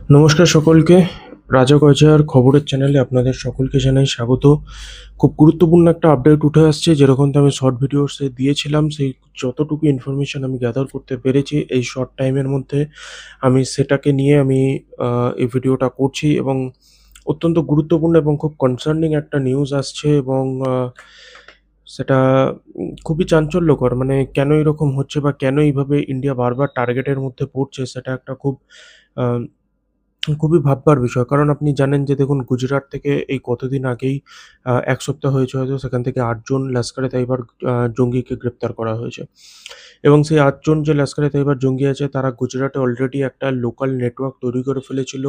নমস্কার সকলকে। রাজা গজার খবরের চ্যানেলে আপনাদের সকলকে জানাই স্বাগত। খুব গুরুত্বপূর্ণ একটা আপডেট উঠে আসছে, যেরকমটা আমি শর্ট ভিডিওসে দিয়েছিলাম, সেই যতটুকু ইনফরমেশন আমি গ্যাদার করতে পেরেছি এই শর্ট টাইমের মধ্যে, আমি সেটাকে নিয়ে এই ভিডিওটা করছি। এবং অত্যন্ত গুরুত্বপূর্ণ এবং খুব কনসার্নিং একটা নিউজ আসছে, এবং সেটা খুবই চাঞ্চল্যকর। মানে কেন এরকম হচ্ছে বা কেন এইভাবে ইন্ডিয়া বারবার টার্গেটের মধ্যে পড়ছে, সেটা একটা আহ, খুবই ভাববার বিষয়। কারণ আপনি জানেন যে দেখুন, গুজরাট থেকে এই কতদিন আগেই ১ সপ্তাহ হয়েছে হয়তো, সেখান থেকে ৮ জন লস্কর-এ-তৈয়বার জঙ্গিকে গ্রেপ্তার করা হয়েছে। এবং সেই ৮ জন যে লস্কর-এ-তৈয়বার জঙ্গি আছে, তারা গুজরাটে অলরেডি একটা লোকাল নেটওয়ার্ক তৈরি করে ফেলেছিল,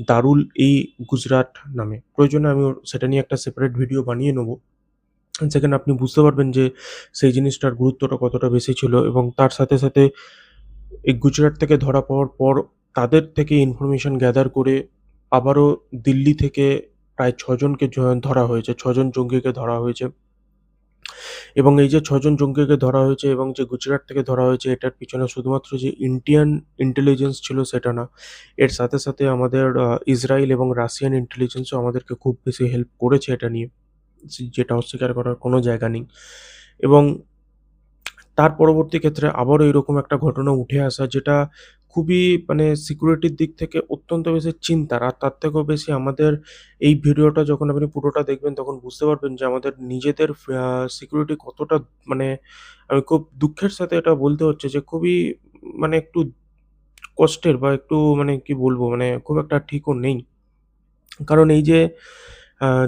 দারুল-ই-গুজরাট নামে। প্রয়োজনে আমি সেটা নিয়ে একটা সেপারেট ভিডিও বানিয়ে নেব। সেখানে আপনি বুঝতে পারবেন যে সেই জিনিসটার গুরুত্বটা কতটা বেশি ছিল। এবং তার সাথে এই গুজরাট থেকে ধরা পড়ার পর তাদের থেকে ইনফরমেশন গ্যাদার করে আবারও দিল্লি থেকে প্রায় ৬ জনকে ধরা হয়েছে। ৬ জন জঙ্গিকে ধরা হয়েছে। এবং এই যে ৬ জন জঙ্গিকে ধরা হয়েছে এবং যে গুজরাট থেকে ধরা হয়েছে, এটার পিছনে শুধুমাত্র যে ইন্ডিয়ান ইন্টেলিজেন্স ছিল সেটা না। এর সাথে আমাদের ইসরায়েল এবং রাশিয়ান ইন্টেলিজেন্সও আমাদেরকে খুব বেশি হেল্প করেছে এটা নিয়ে। যেটা অস্বীকার করার কোনো জায়গা নেই। এবং তার পরবর্তী ক্ষেত্রে আবারও এরকম একটা ঘটনা উঠে আসা, যেটা খুবই মানে সিকিউরিটির দিক থেকে অত্যন্ত বেশি চিন্তার। আর তার থেকেও বেশি আমাদের এই ভিডিওটা যখন আপনি পুরোটা দেখবেন, তখন বুঝতে পারবেন যে আমাদের নিজেদের সিকিউরিটি কতটা, মানে আমি খুব দুঃখের সাথে এটা বলতে হচ্ছে যে খুবই মানে একটু কষ্টের, বা একটু মানে কি বলবো, মানে খুব একটা ঠিকও নেই। কারণ এই যে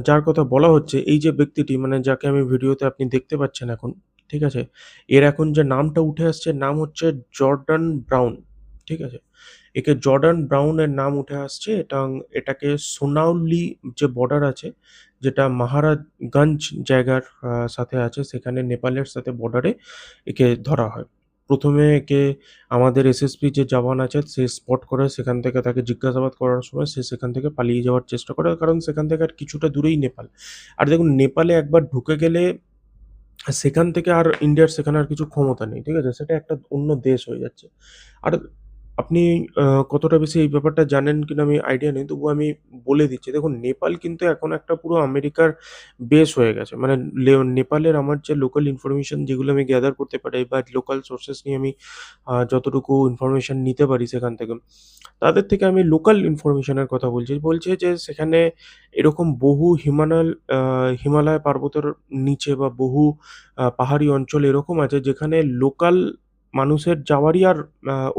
যার কথা বলা হচ্ছে, এই যে ব্যক্তিটি, মানে যাকে আমি ভিডিওতে আপনি দেখতে পাচ্ছেন এখন, ঠিক আছে? এর এখন যে নামটা উঠে আসছে, নাম হচ্ছে জর্ডান ব্রাউন, ঠিক আছে? একে জর্ডান ব্রাউন এর নাম উঠে আসছে। এটাকে সোনাউলি যে বর্ডার আছে, যেটা মাহারাজগঞ্জ জায়গার সাথে আছে, সেখানে নেপালের সাথে বর্ডারে একে ধরা হয়। ১ম এ একে আমাদের এসএসবি যে জওয়ান আছে সে স্পট করে, সেখান থেকে তাকে জিজ্ঞাসাবাদ করার সময় সে সেখান থেকে পালিয়ে যাওয়ার চেষ্টা করে। কারণ সেখান থেকে আর কিছুটা দূরেই নেপাল। আর দেখুন, নেপালে একবার ঢুকে গেলে সেখান থেকে আর ইন্ডিয়ার সেখানে আর কিছু ক্ষমতা নেই। ঠিক আছে? সেটা একটা অন্য দেশ হয়ে যাচ্ছে। আর আপনি কতটা বেশি এই ব্যাপারটা জানেন কিনা আমি আইডিয়া নেই। তবুও আমি বলে দিচ্ছি। দেখুন, নেপাল কিন্তু এখন একটা পুরো আমেরিকার বেস হয়ে গেছে। মানে নেপালের আমার যে লোকাল ইনফরমেশন যেগুলো আমি গ্যাদার করতে পারি, বা লোকাল সোর্সেস নিয়ে আমি যতটুকু ইনফরমেশন নিতে পারি সেখান থেকে, তাদের থেকে আমি লোকাল ইনফরমেশন এর কথা বলছি। বলছে যে সেখানে এরকম বহু হিমালয় পর্বতের নিচে, বা বহু পাহাড়ি অঞ্চল এরকম আছে যেখানে লোকাল মানুষের যাওয়ারই আর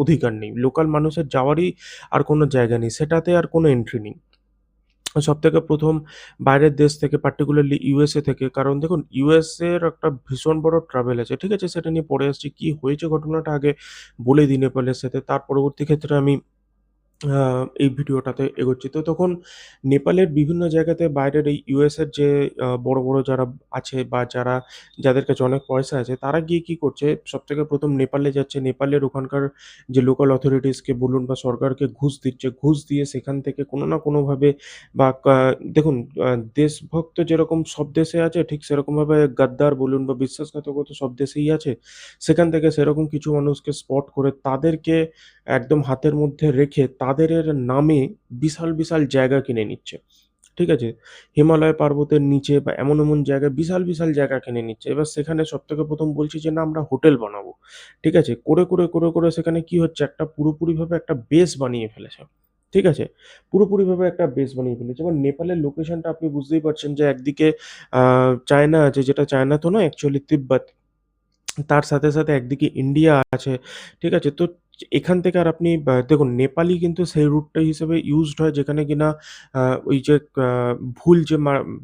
অধিকার নেই। লোকাল মানুষের যাওয়ারই আর কোনো জায়গা নেই। সেটাতে আর কোনো এন্ট্রি নেই। সবথেকে ১ম বাইরের দেশ থেকে, পার্টিকুলারলি ইউএসএ থেকে। কারণ দেখুন, ইউএসএ এর একটা ভীষণ বড় ট্রাভেল আছে। ঠিক আছে? সেটা নিয়ে পরে আসছি। কি হয়েছে ঘটনাটা আগে বলে দিই নেপালের সাথে। তার পরবর্তী ক্ষেত্রে আমি আ এই ভিডিওটাতে এগোচ্ছি। তো তখন নেপালের বিভিন্ন জায়গাতে বাইরের এই ইউএস এর যে বড় যারা আছে, বা যাদের কাছে অনেক পয়সা আছে, তারা গিয়ে কি করছে, সবথেকে ১ম নেপালে যাচ্ছে। নেপালের ওখানকার যে লোকাল অথরিটিস কে বলুন বা সরকারকে ঘুষ দিচ্ছে। ঘুষ দিয়ে সেখান থেকে কোনো না কোনোভাবে, বা দেখুন, আ দেশভক্ত যেরকম সব দেশে আছে, ঠিক সেরকমভাবে গাদ্দার বলুন বা বিশ্বাসঘাতকতা সব দেশেই আছে। সেখান থেকে সেরকম কিছু মানুষকে স্পট করে তাদেরকে একদম হাতের মধ্যে রেখে তাদের নামে বিশাল জায়গা কিনে নিচ্ছে। ঠিক আছে? হিমালয় পর্বতের নিচে বা এমন জায়গায় বিশাল জায়গা কিনে নিচ্ছে। এবার সেখানে সবথেকে ১ম বলছে যে, "না, আমরা হোটেল বানাবো।" ঠিক আছে? করে সেখানে কি হচ্ছে, একটা পুরোপুরিভাবে একটা বেস বানিয়ে ফেলেছে। ঠিক আছে? পুরোপুরিভাবে একটা বেস বানিয়ে ফেলেছে। এবার নেপালের লোকেশনটা আপনি বুঝতেই পারছেন যে একদিকে আ চায়না আছে, যেটা চায়না তো নয়, অ্যাকচুয়ালি তিব্বত। তার সাথে একদিকে ইন্ডিয়া আছে। ঠিক আছে? তো এখান থেকে আর আপনি দেখুন, নেপালি কিন্তু সেই রুটটা হিসেবে ইউজড হয় যেখানে কিনা আ ওই যে আ ভুল যে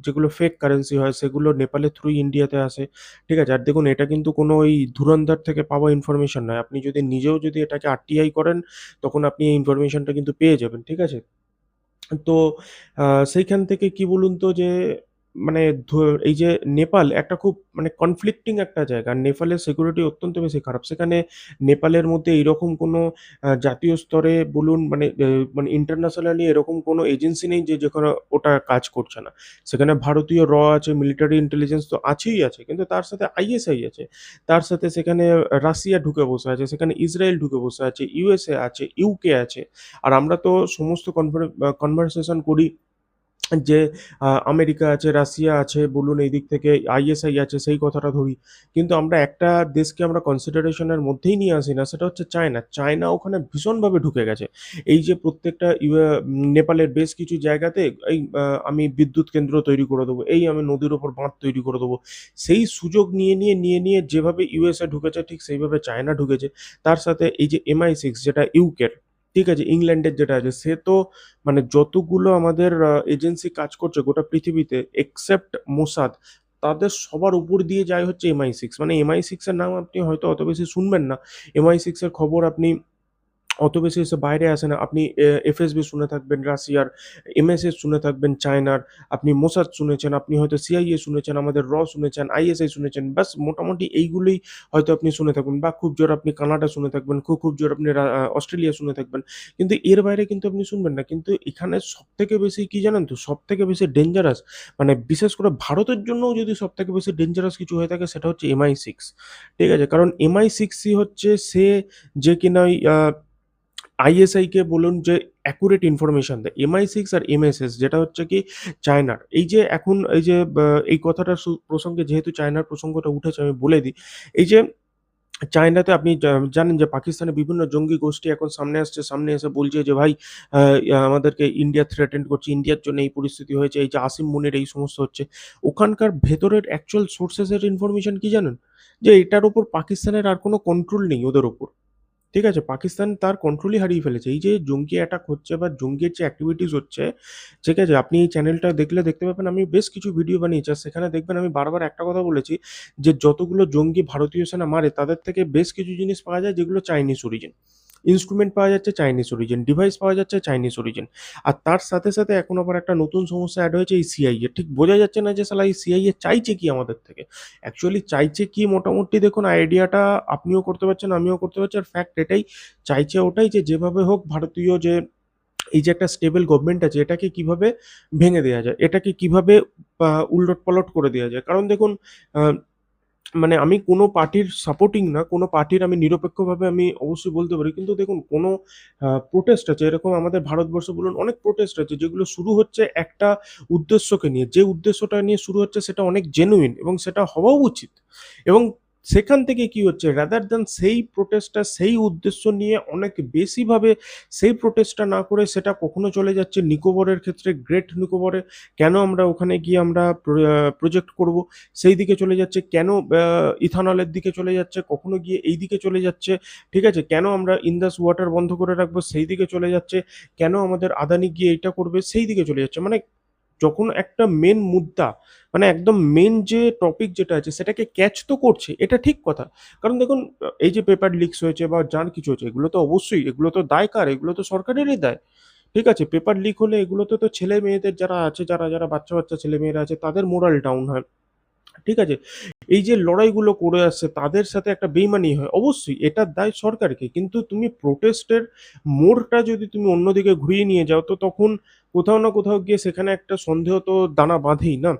যেগুলো ফেক কারেন্সি হয় সেগুলো নেপালের থ্রুই ইন্ডিয়াতে আসে। ঠিক আছে? আর দেখুন, এটা কিন্তু কোনো ওই ধুরন্ধর থেকে পাওয়া ইনফরমেশন নয়। আপনি যদি নিজেও যদি এটাকে আরটিআই করেন, তখন আপনি এই ইনফরমেশনটা কিন্তু পেয়ে যাবেন। ঠিক আছে? তো আ সেইখান থেকে কি বলুন তো, যে মানে এই যে নেপাল একটা খুব মানে কনফ্লিক্টিং একটা জায়গা। আর নেপালের সিকিউরিটি অত্যন্ত বেশি খারাপ। সেখানে নেপালের মধ্যে এইরকম কোনো জাতীয় স্তরে বলুন মানে ইন্টারন্যাশনালি এরকম কোনো এজেন্সি নেই যে যেখানে ওটা কাজ করছে না। সেখানে ভারতীয় আছে, মিলিটারি ইন্টেলিজেন্স তো আছেই আছে। কিন্তু তার সাথে আইএসআই আছে। তার সাথে সেখানে রাশিয়া ঢুকে বসে আছে, সেখানে ইসরায়েল ঢুকে বসে আছে, ইউএসএ আছে, ইউকে আছে। আর আমরা তো সমস্ত কনভারসেশন করি যে আমেরিকা আছে, রাশিয়া আছে বলুন, এই দিক থেকে আইএসআই আছে, সেই কথাটা ধরি। কিন্তু আমরা একটা দেশকে আমরা কনসিডারেশনের মধ্যেই নিয়ে আসি না, সেটা হচ্ছে চায়না। চায়না ওখানে ভীষণভাবে ঢুকে গেছে। এই যে প্রত্যেকটা নেপালের বেশ কিছু জায়গাতে এই আমি বিদ্যুৎ কেন্দ্র তৈরি করে দেবো, এই আমি নদীর ওপর বাঁধ তৈরি করে দেবো, সেই সুযোগ নিয়ে যেভাবে ইউএসএ ঢুকেছে ঠিক সেইভাবে চায়না ঢুকেছে। তার সাথে এই যে MI6 যেটা ইউকের, ঠিক আছে, ইংল্যান্ডের যেটা আছে, সে তো মানে যতগুলো আমাদের এজেন্সি কাজ করছে গোটা পৃথিবীতে এক্সেপ্ট মোসাদ, তাদের সবার উপর দিয়ে যায় হচ্ছে MI6। মানে MI6 এর নাম আপনি হয়তো অত বেশি শুনবেন না। MI6 এর খবর আপনি অত বেশি এসে বাইরে আসে না। আপনি এফএসবি শুনে থাকবেন রাশিয়ার, এমএসএস শুনে থাকবেন চায়নার, আপনি মোসাদ শুনেছেন, আপনি হয়তো সিআইএ শুনেছেন, আমাদের শুনেছেন, আইএসআই শুনেছেন। ব্যাস মোটামুটি এইগুলোই হয়তো আপনি শুনে থাকবেন, বা খুব জোর আপনি কানাডা শুনে থাকবেন, খুব জোর আপনি অস্ট্রেলিয়া শুনে থাকবেন। কিন্তু এর বাইরে কিন্তু আপনি শুনবেন না। কিন্তু এখানে সবথেকে বেশি কি জানেন তো? সবথেকে বেশি ডেঞ্জারাস, মানে বিশেষ করে ভারতের জন্যও যদি সবথেকে বেশি ডেঞ্জারাস কিছু হয়ে থাকে সেটা হচ্ছে MI6। ঠিক আছে? কারণ MI6ই হচ্ছে সে যে কিনা ওই আইএসআই কে বলুন যে অ্যাকুরেট ইনফরমেশন দেয়। MI6 আর এমএসএস যেটা হচ্ছে কি চায়নার। এই যে এখন এই যে এই কথাটা প্রসঙ্গে যেহেতু চায়নার প্রসঙ্গটা উঠেছে আমি বলে দিই। এই যে চায়নাতে আপনি জানেন যে পাকিস্তানে বিভিন্ন জঙ্গি গোষ্ঠী এখন সামনে আসছে। সামনে এসে বলছে যে ভাই আমাদেরকে ইন্ডিয়া থ্রেটেন করছে। ইন্ডিয়ার জন্য এই পরিস্থিতি হয়েছে। এই যে আসিম মুনির এই সমস্ত হচ্ছে। ওখানকার ভেতরের অ্যাকচুয়াল সোর্সেস এর ইনফরমেশন কি জানেন? যে এটার উপর পাকিস্তানের আর কোনো কন্ট্রোল নেই ওদের উপর। ঠিক আছে? পাকিস্তান তার কন্ট্রোলই হারিয়ে ফেলেছে। এই যে জঙ্গি অ্যাটাক হচ্ছে বা জঙ্গির যে অ্যাক্টিভিটিস হচ্ছে, ঠিক আছে? আপনি এই চ্যানেলটা দেখলে দেখতে পাবেন আমি বেশ কিছু ভিডিও বানিয়েছি। আর সেখানে দেখবেন আমি বারবার একটা কথা বলেছি যে যতগুলো জঙ্গি ভারতীয় সেনা মারে তাদের থেকে বেশ কিছু জিনিস পাওয়া যায় যেগুলো চাইনিজ অরিজিন। ইন্সট্রুমেন্ট পাওয়া যাচ্ছে চাইনিজ অরিজিন, ডিভাইস পাওয়া যাচ্ছে চাইনিজ অরিজিন। আর তার সাথে, সাথে এখন আবার একটা নতুন সমস্যা এড হয়েছে এই সিআইএ। ঠিক বোঝা যাচ্ছে না যে শালা এই সিআইএ চাইছে কি আমাদের থেকে? অ্যাকচুয়ালি চাইছে কি মোটামুটি দেখুন আইডিয়াটা আপনিও করতে পারছেন, আমিও করতে পারছি। আর ফ্যাক্ট এটাই, চাইছে ওটাই যে যেভাবে হোক ভারতীয় যে এই যে একটা স্টেবল গভর্নমেন্ট আছে এটাকে কিভাবে ভেঙে দেয়া যায়, এটাকে কিভাবে উলটপালট করে দেয়া যায়। কারণ দেখুন আ মানে আমি কোনো পার্টির সাপোর্টিং না, কোনো পার্টির আমি নিরপেক্ষভাবে আমি অবশ্যই বলতে পারি। কিন্তু দেখুন কোনো প্রোটেস্ট আছে, এরকম আমাদের ভারতবর্ষে বলুন অনেক প্রোটেস্ট আছে যেগুলো শুরু হচ্ছে একটা উদ্দেশ্যকে নিয়ে। যে উদ্দেশ্যটা নিয়ে শুরু হচ্ছে সেটা অনেক জেনুইন এবং সেটা হওয়াও উচিত। এবং সেখান থেকে কি হচ্ছে রাদার দ্যান সেই প্রোটেস্টটা সেই উদ্দেশ্য নিয়ে অনেক বেশিভাবে সেই প্রোটেস্টটা না করে সেটা কখনো চলে যাচ্ছে নিকোবরের ক্ষেত্রে, গ্রেট নিকোবরে কেন আমরা ওখানে গিয়ে আমরা প্রজেক্ট করব? সেই দিকে চলে যাচ্ছে, কেন ইথানলের দিকে চলে যাচ্ছে, কখনো গিয়ে এই দিকে চলে যাচ্ছে, ঠিক আছে? কেন আমরা ইন্দাস ওয়াটার বন্ধ করে রাখবো, সেই দিকে চলে যাচ্ছে, কেন আমাদের আদানি গিয়ে এইটা করবে, সেই দিকে চলে যাচ্ছে। মানে যখন একটা মেন মুদ্রা, মানে একদম মেন যে টপিক যেটা আছে সেটাকে ক্যাচ তো করছে, এটা ঠিক কথা। কারণ দেখুন এই যে পেপার লিকস হয়েছে বা যার কিছু হয়েছে এগুলো তো অবশ্যই, এগুলো তো দায় কার? এগুলো তো সরকারেরই দায়। ঠিক আছে? পেপার লিক হলে এগুলোতে তো ছেলে মেয়েদের যারা আছে, যারা বাচ্চা ছেলে মেয়েরা আছে তাদের মোরাল ডাউন হয়। ঠিক আছে? এই যে লড়াইগুলো করে আসছে তাদের সাথে একটা বেইমানি হয়। অবশ্যই এটার দায় সরকারকে। কিন্তু তুমি প্রোটেস্টের মোড়টা যদি তুমি অন্যদিকে ঘুরিয়ে নিয়ে যাও তো তখন কোথাও না কোথাও গিয়ে সেখানে একটা সন্দেহ তো দানা বাঁধেই না?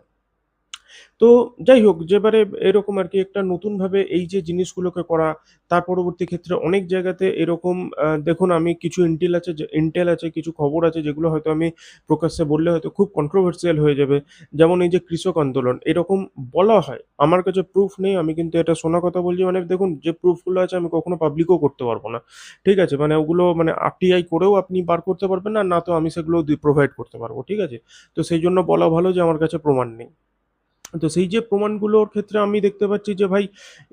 তো যাই হোক, যেবারে এরকম আরকি একটা নতুনভাবে এই যে জিনিসগুলোকে করা, তার পরবর্তী ক্ষেত্রে অনেক জায়গাতে এরকম দেখুন আমি কিছু ইন্টেল আছে, কিছু খবর আছে যেগুলো হয়তো আমি প্রকাশ্যে বললে হয়তো খুব কন্ট্রোভার্সিয়াল হয়ে যাবে। যেমন এই যে কৃষক আন্দোলন, এরকম বলা হয়। আমার কাছে প্রুফ নেই, আমি কিন্তু এটা শোনা কথা বলছি। মানে দেখুন যে প্রুফগুলো আছে আমি কখনো পাবলিকও করতে পারবো না। ঠিক আছে? মানে ওগুলো মানে আরটিআই করেও আপনি বার করতে পারবেন না, না তো আমি সেগুলো প্রোভাইড করতে পারবো। ঠিক আছে? তো সেইজন্য বলা ভালো যে আমার কাছে প্রমাণ নেই। তো সেই যে প্রমাণগুলোর ক্ষেত্রে আমি দেখতে পাচ্ছি যে ভাই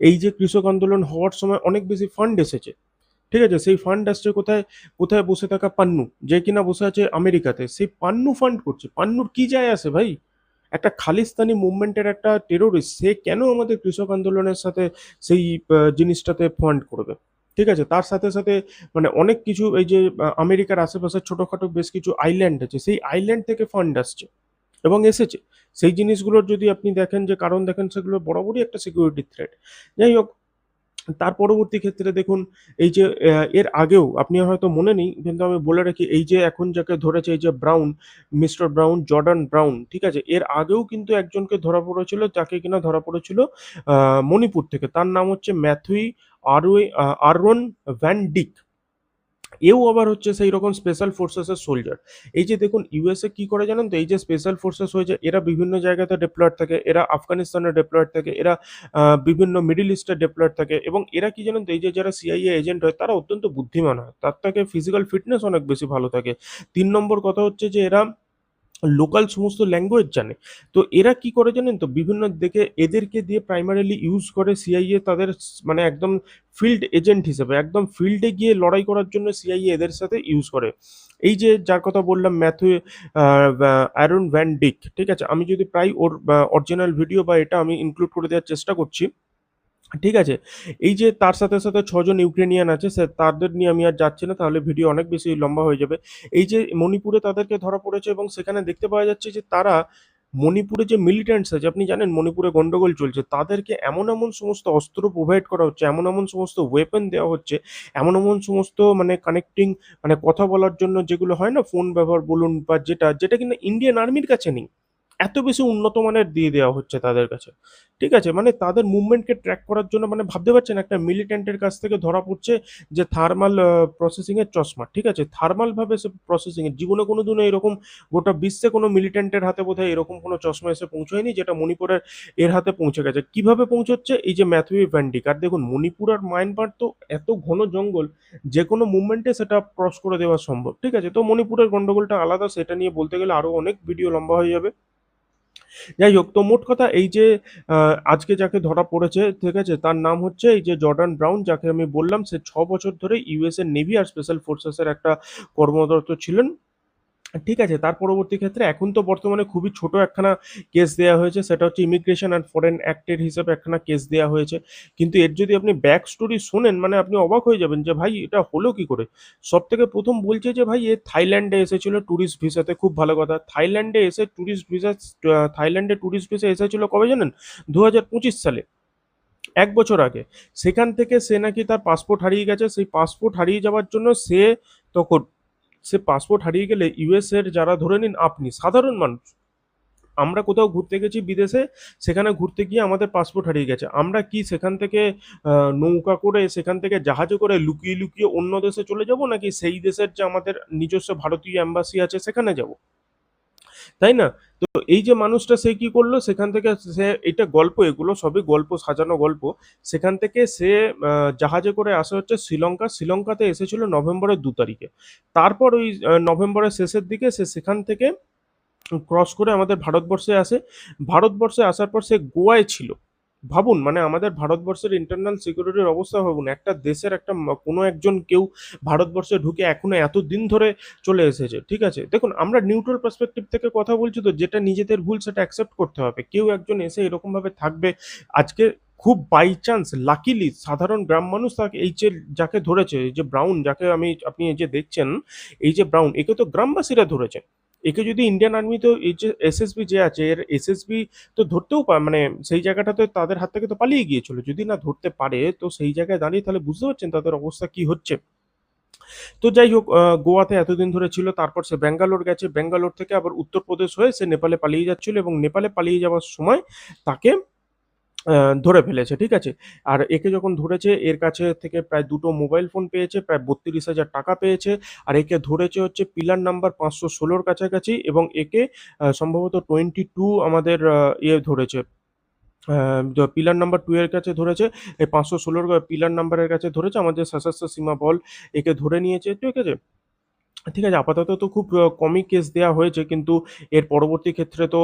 এই যে কৃষক আন্দোলন হওয়ার সময় অনেক বেশি ফান্ড এসেছে। ঠিক আছে? সেই ফান্ড আসছে কোথায়? কোথায় বসে থাকা পান্নু, যে কিনা বসে আছে আমেরিকাতে। সেই পান্নু ফান্ড করছে। পান্নুর কি যায় আসে ভাই? একটা খালিস্তানি মুভমেন্টের একটা টেরোরিস্ট, সে কেন আমাদের কৃষক আন্দোলনের সাথে সেই জিনিসটাতে ফান্ড করবে? ঠিক আছে? তার সাথে, সাথে মানে অনেক কিছু এই যে আমেরিকার আশেপাশে ছোটখাটো বেশ কিছু আইল্যান্ড আছে। সেই আইল্যান্ড থেকে ফান্ড আসছে। এবং এসেছে। সেই জিনিসগুলোর যদি আপনি দেখেন যে কারণ দেখেন সেগুলো বরাবরই একটা সিকিউরিটি থ্রেট। যাই হোক, তার পরবর্তী ক্ষেত্রে দেখুন এই যে এর আগেও আপনি হয়তো মনে নেই কিন্তু আমি বলে রাখি এই যে এখন যাকে ধরেছে এই যে brown, mister brown, Jordan brown, ঠিক আছে? এর আগেও কিন্তু একজনকে ধরা পড়েছিল যাকে কিনা ধরা পড়েছিল মণিপুর থেকে। তার নাম হচ্ছে ম্যাথুই আরওয়ান ভ্যান ডিক। এও আবার হচ্ছে সেই রকম স্পেশাল ফোর্সেসের সোলজার। এই যে দেখুন ইউএসএ কি করে জানেন তো? এই যে স্পেশাল ফোর্সেস হয়েছে এরা বিভিন্ন জায়গাতে ডেপ্লয়েড থাকে, এরা আফগানিস্তানে ডেপ্লয়েড থাকে, এরা বিভিন্ন মিডল ইস্টে ডেপ্লয়েড থাকে এবং এরা কি জানেন তো? এই যে যারা সিআইএ এজেন্ট হয় তারা অত্যন্ত বুদ্ধিমান হয়, তার থেকে ফিজিক্যাল ফিটনেস অনেক বেশি ভালো থাকে। ৩ নম্বর কথা হচ্ছে যে এরা লোকাল সমস্ত ল্যাঙ্গুয়েজ জানে। তো এরা কি করে জানেন তো? বিভিন্ন দেখে এদেরকে দিয়ে প্রাইমারিলি ইউজ করে সিআইএ তাদের মানে একদম ফিল্ড এজেন্ট হিসেবে, একদম ফিল্ডে গিয়ে লড়াই করার জন্য সিআইএ এদের সাথে ইউজ করে। এই যে যার কথা বললাম ম্যাথু অ্যারন ভ্যান ডিক, ঠিক আছে? আমি যদি প্রায় ওর অরিজিনাল ভিডিও বা এটা আমি ইনক্লুড করে দেওয়ার চেষ্টা করছি, ঠিক আছে? এই যে তার সাথে, সাথে ৬ জন ইউক্রেনিয়ান আছে তাদের নিয়ে আমি আর যাচ্ছি না, তাহলে ভিডিও অনেক বেশি লম্বা হয়ে যাবে। এই যে মণিপুরে তাদেরকে ধরা পড়েছে এবং সেখানে দেখতে পাওয়া যাচ্ছে যে তারা মণিপুরে যে মিলিট্যান্টস আছে, আপনি জানেন মণিপুরে গন্ডগোল চলছে, তাদেরকে এমন, এমন সমস্ত অস্ত্র প্রোভাইড করা হচ্ছে, এমন, এমন সমস্ত ওয়েপন দেওয়া হচ্ছে, এমন, এমন সমস্ত মানে কানেক্টিং মানে কথা বলার জন্য যেগুলো হয় না ফোন ব্যবহার বলুন বা যেটা কিনা ইন্ডিয়ান আর্মির কাছে নেই। এত বেশি উন্নত মানের দিয়ে দেওয়া হচ্ছে তাদের কাছে। ঠিক আছে? মানে তাদের মুভমেন্টকে ট্র্যাক করার জন্য মানে ভাবতে পারছেন একটা মিলিট্যান্টের কাছ থেকে ধরা পড়ছে যে থার্মাল প্রসেসিং এর চশমা। ঠিক আছে? থার্মাল ভাবে সে প্রসেসিং এর জীবনে কোনোদিনও এরকম গোটা বিশ্বে কোনো মিলিট্যান্টের হাতে বোধহয় এরকম কোনো চশমা এসে পৌঁছয়নি যেটা মণিপুরের এর হাতে পৌঁছে গেছে। কিভাবে পৌঁছচ্ছে? এই যে ম্যাথিউ ভ্যান্ডিক। আর দেখুন মণিপুর আর মায়ানমার তো এত ঘন জঙ্গল, যেকোনো মুভমেন্টে সেটা ক্রস করে দেওয়া সম্ভব। ঠিক আছে? তো মণিপুরের গন্ডগোলটা আলাদা, সেটা নিয়ে বলতে গেলে আরো অনেক ভিডিও লম্বা হয়ে যাবে। যাই হোক, তো মোট কথা এই যে আজকে যাকে ধরা পড়েছে, ঠিক আছে? তার নাম হচ্ছে এই যে জর্ডান ব্রাউন, যাকে আমি বললাম সে ৬ বছর ধরে ইউএস এর নেভি আর স্পেশাল ফোর্সেস এর একটা কর্মরত ছিলেন। ঠিক আছে? তার পরবর্তী ক্ষেত্রে এখন তো বর্তমানে খুবই ছোট একখানা কেস দেয়া হয়েছে। সেটা হচ্ছে ইমিগ্রেশন অ্যান্ড ফরেন অ্যাক্টের হিসেবে একখানা কেস দেয়া হয়েছে। কিন্তু এর যদি আপনি ব্যাক স্টোরি শোনেন মানে আপনি অবাক হয়ে যাবেন যে ভাই এটা হলো কি করে? সবথেকে ১ম বলছে যে ভাই এ থাইল্যান্ডে এসেছিল টুরিস্ট ভিসাতে। খুব ভালো কথা। থাইল্যান্ডে এসে টুরিস্ট ভিসা থাইল্যান্ডে টুরিস্ট ভিসা এসেছিল কবে জানেন? ২০২৫ সালে। ১ বছর আগে। সেখান থেকে সে নাকি তার পাসপোর্ট হারিয়ে গেছে। সেই পাসপোর্ট হারিয়ে যাওয়ার জন্য তখন সে পাসপোর্ট হারিয়ে গেলে ইউএস এর যারা ধরে নিন আপনি সাধারণ মানুষ, আমরা কোথাও ঘুরতে গেছি বিদেশে, সেখানে ঘুরতে গিয়ে আমাদের পাসপোর্ট হারিয়ে গেছে। আমরা কি সেখান থেকে নৌকা করে সেখান থেকে জাহাজে করে লুকিয়ে, লুকিয়ে অন্য দেশে চলে যাব নাকি সেই দেশের যে আমাদের নিজস্ব ভারতীয় এম্বাসি আছে সেখানে যাব? তাই না? তো এই যে মানুষটা সে কি করলো সেখান থেকে সে এটা গল্প, এগুলো সবই গল্প, সাজানো গল্প। সেখান থেকে সে জাহাজে করে আসে হচ্ছে শ্রীলঙ্কা। শ্রীলঙ্কাতে এসেছিল নভেম্বরের ২ তারিখে। তারপর ওই নভেম্বরের শেষের দিকে সে সেখান থেকে ক্রস করে আমাদের ভারতবর্ষে আসে। ভারতবর্ষে আসার পর সে গোয়ায় ছিল। ভাবুন মানে আমাদের ভারতবর্ষের ইন্টারনাল সিকিউরিটির অবস্থা ভাবুন। একটা দেশের একটা কোনো একজন কেউ ভারতবর্ষে ঢুকে এখনো এতদিন ধরে চলে এসেছে। ঠিক আছে? দেখুন আমরা নিউট্রাল পার্সপেক্টিভ থেকে কথা বলছি তো, যেটা নিজেদের ভুল সেটা অ্যাকসেপ্ট করতে হবে। কেউ একজন এসে এরকমভাবে থাকবে আজকে, খুব বাই চান্স লাকিলি সাধারণ গ্রাম মানুষ তাকে এই যে যাকে ধরেছে, এই যে ব্রাউন যাকে আপনি এই যে দেখছেন, এই যে ব্রাউন একে তো গ্রামবাসীরা ধরেছে। একে যদি ইন্ডিয়ান আর্মি তো এই যে এসএসবি যে আছে এর এসএসবি তো ধরতেও মানে সেই জায়গাটাতে তাদের হাত থেকে তো পালিয়ে গিয়েছিল। যদি না ধরতে পারে তো সেই জায়গায় দাঁড়িয়ে তাহলে বুঝতে পারছেন তাদের অবস্থা কি হচ্ছে। তো যাই হোক গোয়াতে এতদিন ধরে ছিল, তারপর সে ব্যাঙ্গালোর গেছে, ব্যাঙ্গালোর থেকে আবার উত্তরপ্রদেশ হয়ে সে নেপালে পালিয়ে যাচ্ছিল এবং নেপালে পালিয়ে যাওয়ার সময় তাকে ধরে ফেলেছে। ঠিক আছে? আর একে যখন ধরেছে এর কাছে থেকে প্রায় ২ টো মোবাইল ফোন পেয়েছে, প্রায় ৩২,০০০ টাকা পেয়েছে। আর একে ধরেছে হচ্ছে পিলার নাম্বার ৫১৬ র কাছাকাছি এবং একে সম্ভবত 22 আমাদের ধরেছে। পিলার নাম্বার 2 এর কাছে ধরেছে। এই ৫১৬ পিলার নাম্বারের কাছে ধরেছে আমাদের সশস্ত্র সীমা বল একে ধরে নিয়েছে। ঠিক আছে? ঠিক আছে, আপাতত তো খুব কমই কেস দেয়া হয়েছে কিন্তু এর পরবর্তী ক্ষেত্রে তো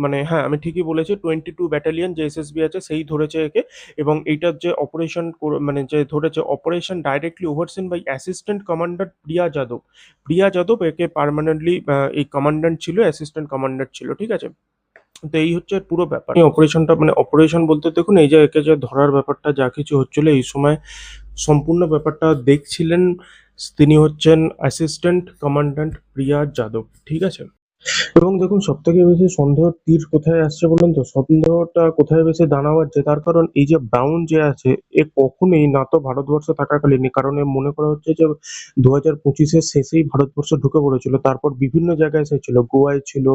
মানে হ্যাঁ, আমি ঠিকই বলেছি 22 ব্যাটালিয়ন যে এসএসবি আছে সেই ধরেছে একে এবং এইটার যে অপারেশন মানে যে ধরেছে operation directly overseen by assistant commander Priya Yadav. Priya Yadav একে পার্মানেন্টলি এই কমান্ড্যান্ট ছিল, অ্যাসিস্ট্যান্ট কমান্ডার ছিল। ঠিক আছে? তো এই হচ্ছে পুরো ব্যাপার। এই অপারেশনটা মানে অপারেশন বলতে দেখুন এই যে একে যে ধরার ব্যাপারটা যা কিছু হচ্ছিল এই সময় সম্পূর্ণ ব্যাপারটা দেখছিলেন তিনি হচ্ছেন অ্যাসিস্ট্যান্ট কমান্ড্যান্ট প্রিয়া যাদব। ঠিক আছে? এবং দেখুন সবথেকে বেশি সন্দেহের তীর কোথায় আসছে বলুন তো? সন্দেহটা কোথায় বেশি দানা বাঁধছে তার কারণ এই যে ব্রাউন যে আছে এ কখনোই না তো ভারতবর্ষে থাকাকালীনই কারণ এ মনে করা হচ্ছে যে 2025-এর শেষেই ভারতবর্ষে ঢুকে পড়েছিল। তারপর বিভিন্ন জায়গায় সে ছিল। গোয়ায় ছিল,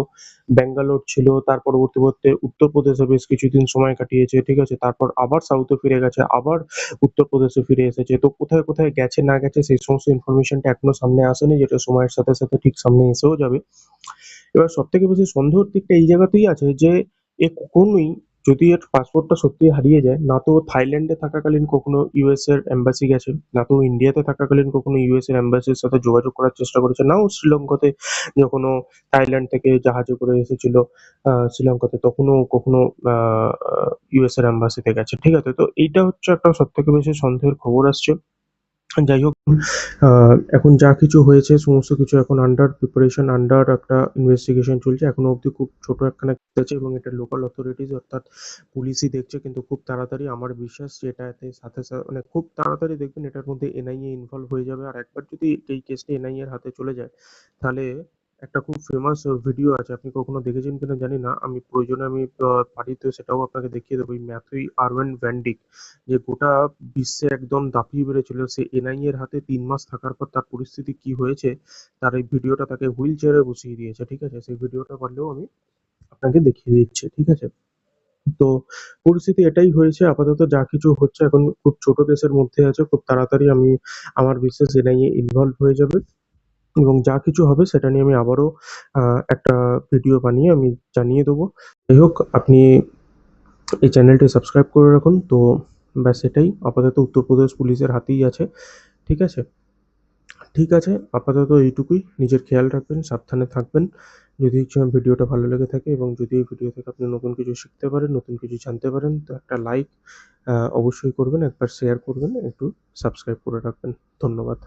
ব্যাঙ্গালোর ছিল, তার পরবর্তীতে উত্তরপ্রদেশে বেশ কিছুদিন সময় কাটিয়েছে, ঠিক আছে? তারপর আবার সাউথে ফিরে গেছে, আবার উত্তরপ্রদেশে ফিরে এসেছে। তো কোথায়, কোথায় গেছে না গেছে সেই সমস্ত ইনফরমেশনটা এখনো সামনে আসেনি যেটা সময়ের সাথে, সাথে ঠিক সামনে এসেও যাবে। এবার সবথেকে বেশি সন্দেহের দিকটা এই জায়গাতেই আছে যে এ কখনোই যদি এর পাসপোর্টটা সত্যিই হারিয়ে যায়, না তো ও থাইল্যান্ডে থাকাকালীন কখনো ইউএস এর এম্বাসি গেছে, না তো ও ইন্ডিয়াতে থাকাকালীন কখনো ইউএস এর এম্বাসির সাথে যোগাযোগ করার চেষ্টা করেছে, না ও শ্রীলঙ্কাতে যখন ও থাইল্যান্ড থেকে জাহাজে করে এসেছিল শ্রীলঙ্কাতে তখনও ও কখনো ইউএস এর এম্বাসিতে গেছে। ঠিক আছে? তো এইটা হচ্ছে একটা সবথেকে বেশি সন্দেহের খবর আসছে। যাই হোক, এখন যা কিছু হয়েছে সমস্ত কিছু এখন আন্ডার প্রিপারেশন, আন্ডার একটা ইনভেস্টিগেশন চলছে। এখনো অবধি খুব ছোট একখানা কেস আছে এবং এটা লোকাল অথরিটিজ অর্থাৎ পুলিশই দেখছে, কিন্তু খুব তাড়াতাড়ি আমার বিশ্বাস যে এটাতে মানে খুব তাড়াতাড়ি দেখবেন এটার মধ্যে এনআইএ ইনভলভ হয়ে যাবে। আর একবার যদি এই কেসটা এনআইএ এর হাতে চলে যায় তাহলে একটা খুব ফেমাস ভিডিও আছে, আপনি কখনো দেখেছেন কিনা জানি না, আমি প্রয়োজনে আমি পারি তো সেটাও আপনাকে দেখিয়ে দেবো। এই ম্যাথিউ আরওয়েন ভ্যান ডিক যে গোটা বিশ্বে একদম দাপিয়ে বেড়েছিল, সে এনআইএ এর হাতে 3 মাস থাকার পর তার পরিস্থিতি কি হয়েছে, তার এই ভিডিওটা তাকে হুইল চেয়ারে বসিয়ে দিয়েছে। ঠিক আছে? সেই ভিডিওটা পারলেও আমি আপনাকে দেখিয়ে দিচ্ছি। ঠিক আছে? তো পরিস্থিতি এটাই হয়েছে আপাতত, যা কিছু হচ্ছে এখন খুব ছোট কেসের মধ্যে আছে, খুব তাড়াতাড়ি আমি আমার বিশ্বাস এনআইএ ইনভলভ হয়ে যাবে এবং যা কিছু হবে সেটা নিয়ে আমি আবারও একটা ভিডিও বানিয়ে আমি জানিয়ে দেবো। যাই হোক, আপনি এই চ্যানেলটি সাবস্ক্রাইব করে রাখুন। তো ব্যাস এটাই, আপাতত উত্তরপ্রদেশ পুলিশের হাতেই আছে। ঠিক আছে? ঠিক আছে, আপাতত এইটুকুই। নিজের খেয়াল রাখবেন, সাবধানে থাকবেন। যদি ভিডিওটা ভালো লেগে থাকে এবং যদি এই ভিডিও থেকে আপনি নতুন কিছু শিখতে পারেন, নতুন কিছু জানতে পারেন, তো একটা লাইক অবশ্যই করবেন, একবার শেয়ার করবেন, একটু সাবস্ক্রাইব করে রাখবেন। ধন্যবাদ।